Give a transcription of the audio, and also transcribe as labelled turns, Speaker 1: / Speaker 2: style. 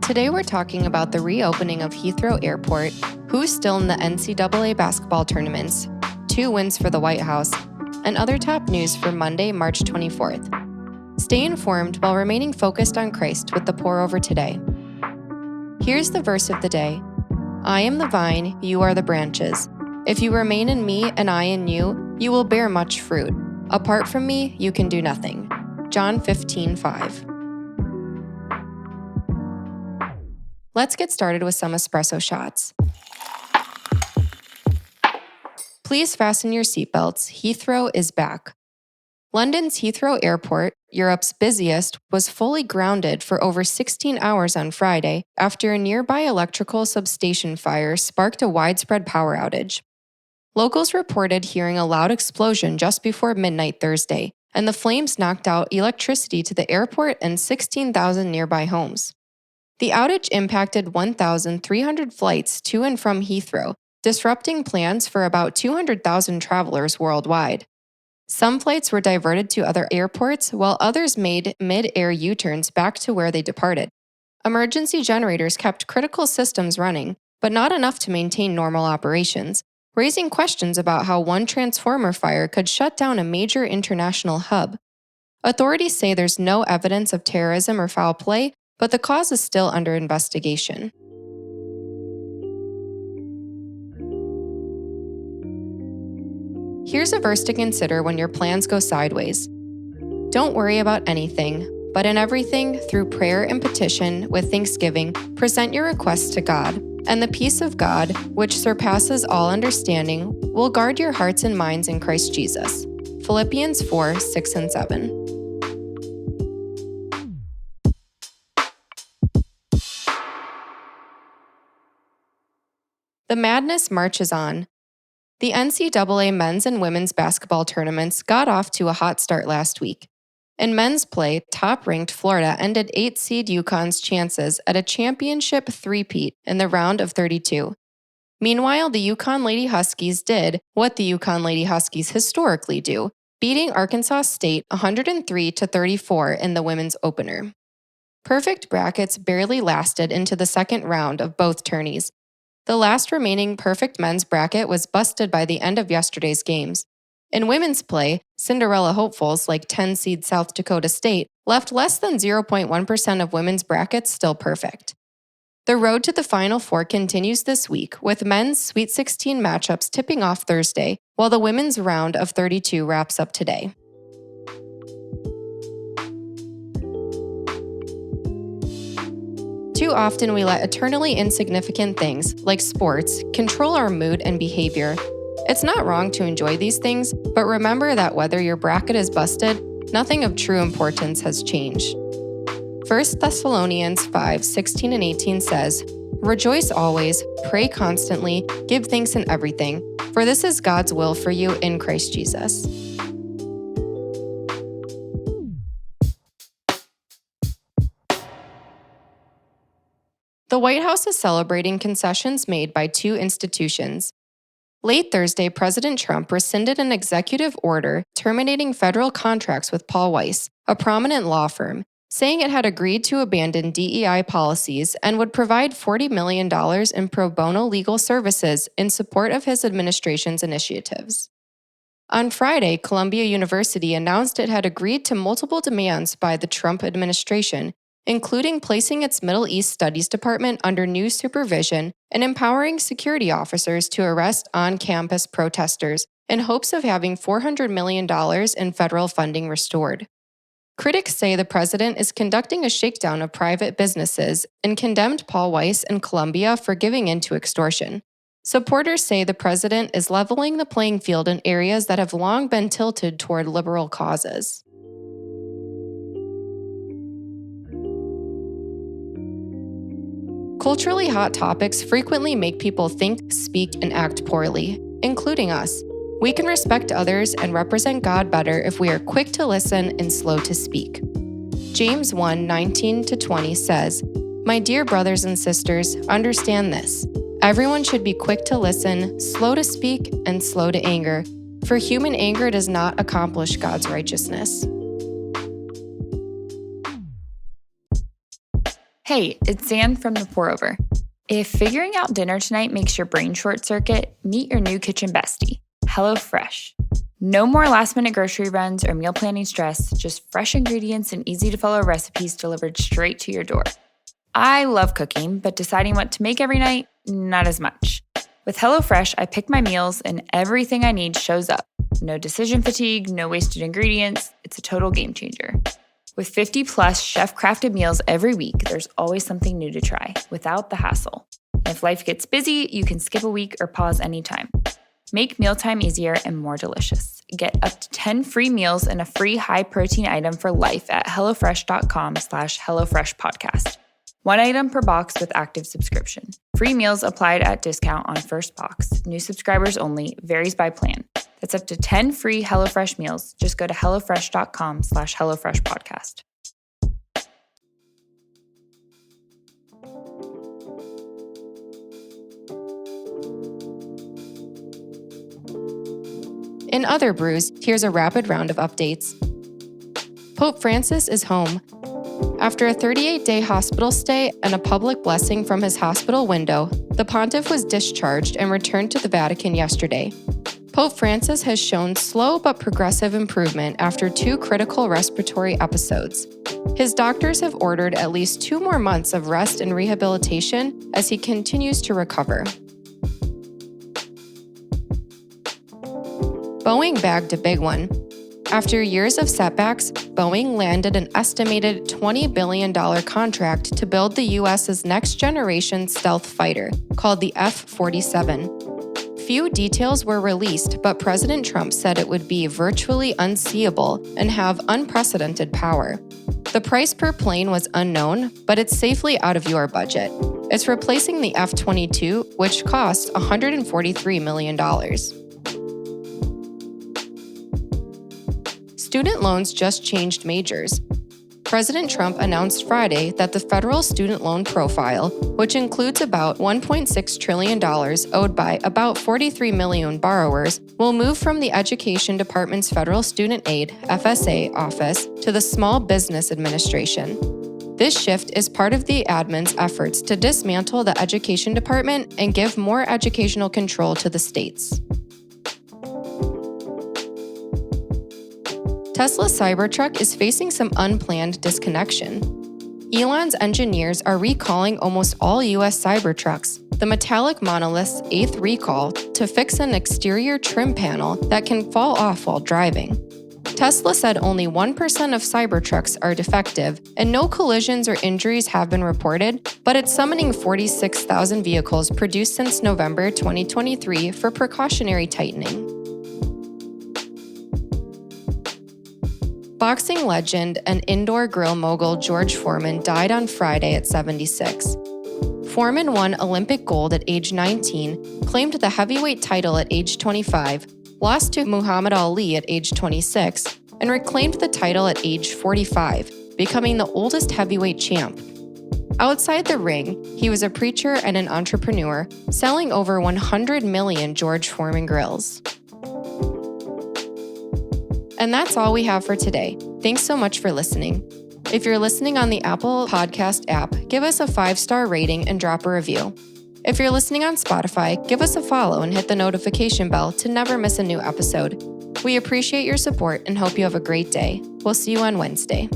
Speaker 1: Today we're talking about the reopening of Heathrow Airport, who's still in the NCAA Basketball tournaments, 2 wins for the White House, and other top news for Monday, March 24th. Stay informed while remaining focused on Christ with the pour-over today. Here's the verse of the day. I am the vine, you are the branches. If you remain in me and I in you, you will bear much fruit. Apart from me, you can do nothing. John 15:5. Let's get started with some espresso shots. Please fasten your seatbelts. Heathrow is back. London's Heathrow Airport, Europe's busiest, was fully grounded for over 16 hours on Friday after a nearby electrical substation fire sparked a widespread power outage. Locals reported hearing a loud explosion just before midnight Thursday, and the flames knocked out electricity to the airport and 16,000 nearby homes. The outage impacted 1,300 flights to and from Heathrow, disrupting plans for about 200,000 travelers worldwide. Some flights were diverted to other airports, while others made mid-air U-turns back to where they departed. Emergency generators kept critical systems running, but not enough to maintain normal operations, raising questions about how one transformer fire could shut down a major international hub. Authorities say there's no evidence of terrorism or foul play, but the cause is still under investigation. Here's a verse to consider when your plans go sideways. Don't worry about anything, but in everything, through prayer and petition, with thanksgiving, present your requests to God, and the peace of God, which surpasses all understanding, will guard your hearts and minds in Christ Jesus. Philippians 4:6-7. The madness marches on. The NCAA men's and women's basketball tournaments got off to a hot start last week. In men's play, top-ranked Florida ended 8-seed UConn's chances at a championship three-peat in the round of 32. Meanwhile, the UConn Lady Huskies did what the UConn Lady Huskies historically do, beating Arkansas State 103-34 in the women's opener. Perfect brackets barely lasted into the second round of both tourneys. The last remaining perfect men's bracket was busted by the end of yesterday's games. In women's play, Cinderella hopefuls like 10-seed South Dakota State left less than 0.1% of women's brackets still perfect. The road to the Final Four continues this week, with men's Sweet 16 matchups tipping off Thursday, while the women's round of 32 wraps up today. Too often we let eternally insignificant things, like sports, control our mood and behavior. It's not wrong to enjoy these things, but remember that whether your bracket is busted, nothing of true importance has changed. 1 Thessalonians 5:16-18 says, Rejoice always, pray constantly, give thanks in everything, for this is God's will for you in Christ Jesus. The White House is celebrating concessions made by 2 institutions. Late Thursday, President Trump rescinded an executive order terminating federal contracts with Paul Weiss, a prominent law firm, saying it had agreed to abandon DEI policies and would provide $40 million in pro bono legal services in support of his administration's initiatives. On Friday, Columbia University announced it had agreed to multiple demands by the Trump administration, including placing its Middle East Studies Department under new supervision and empowering security officers to arrest on-campus protesters in hopes of having $400 million in federal funding restored. Critics say the president is conducting a shakedown of private businesses and condemned Paul Weiss and Columbia for giving in to extortion. Supporters say the president is leveling the playing field in areas that have long been tilted toward liberal causes. Culturally hot topics frequently make people think, speak, and act poorly, including us. We can respect others and represent God better if we are quick to listen and slow to speak. James 1:19-20 says, My dear brothers and sisters, understand this. Everyone should be quick to listen, slow to speak, and slow to anger, for human anger does not accomplish God's righteousness.
Speaker 2: Hey, it's Zan from The Pour Over. If figuring out dinner tonight makes your brain short circuit, meet your new kitchen bestie, HelloFresh. No more last-minute grocery runs or meal planning stress, just fresh ingredients and easy-to-follow recipes delivered straight to your door. I love cooking, but deciding what to make every night, not as much. With HelloFresh, I pick my meals and everything I need shows up. No decision fatigue, no wasted ingredients. It's a total game changer. With 50-plus chef-crafted meals every week, there's always something new to try, without the hassle. And if life gets busy, you can skip a week or pause anytime. Make mealtime easier and more delicious. Get up to 10 free meals and a free high-protein item for life at HelloFresh.com/HelloFreshPodcast. 1 item per box with active subscription. Free meals applied at discount on first box. New subscribers only. Varies by plan. That's up to 10 free HelloFresh meals. Just go to HelloFresh.com/HelloFreshPodcast.
Speaker 1: In other brews, here's a rapid round of updates. Pope Francis is home. After a 38-day hospital stay and a public blessing from his hospital window, the pontiff was discharged and returned to the Vatican yesterday. Pope Francis has shown slow but progressive improvement after 2 critical respiratory episodes. His doctors have ordered at least 2 more months of rest and rehabilitation as he continues to recover. Boeing bagged a big one. After years of setbacks, Boeing landed an estimated $20 billion contract to build the U.S.'s next-generation stealth fighter, called the F-47. Few details were released, but President Trump said it would be virtually unseeable and have unprecedented power. The price per plane was unknown, but it's safely out of your budget. It's replacing the F-22, which cost $143 million. Student loans just changed majors. President Trump announced Friday that the federal student loan profile, which includes about $1.6 trillion owed by about 43 million borrowers, will move from the Education Department's Federal Student Aid (FSA) office to the Small Business Administration. This shift is part of the admin's efforts to dismantle the Education Department and give more educational control to the states. Tesla's Cybertruck is facing some unplanned disconnection. Elon's engineers are recalling almost all U.S. Cybertrucks, the metallic monolith's 8th recall, to fix an exterior trim panel that can fall off while driving. Tesla said only 1% of Cybertrucks are defective, and no collisions or injuries have been reported, but it's summoning 46,000 vehicles produced since November 2023 for precautionary tightening. Boxing legend and indoor grill mogul George Foreman died on Friday at 76. Foreman won Olympic gold at age 19, claimed the heavyweight title at age 25, lost to Muhammad Ali at age 26, and reclaimed the title at age 45, becoming the oldest heavyweight champ. Outside the ring, he was a preacher and an entrepreneur, selling over 100 million George Foreman grills. And that's all we have for today. Thanks so much for listening. If you're listening on the Apple Podcast app, give us a 5-star rating and drop a review. If you're listening on Spotify, give us a follow and hit the notification bell to never miss a new episode. We appreciate your support and hope you have a great day. We'll see you on Wednesday.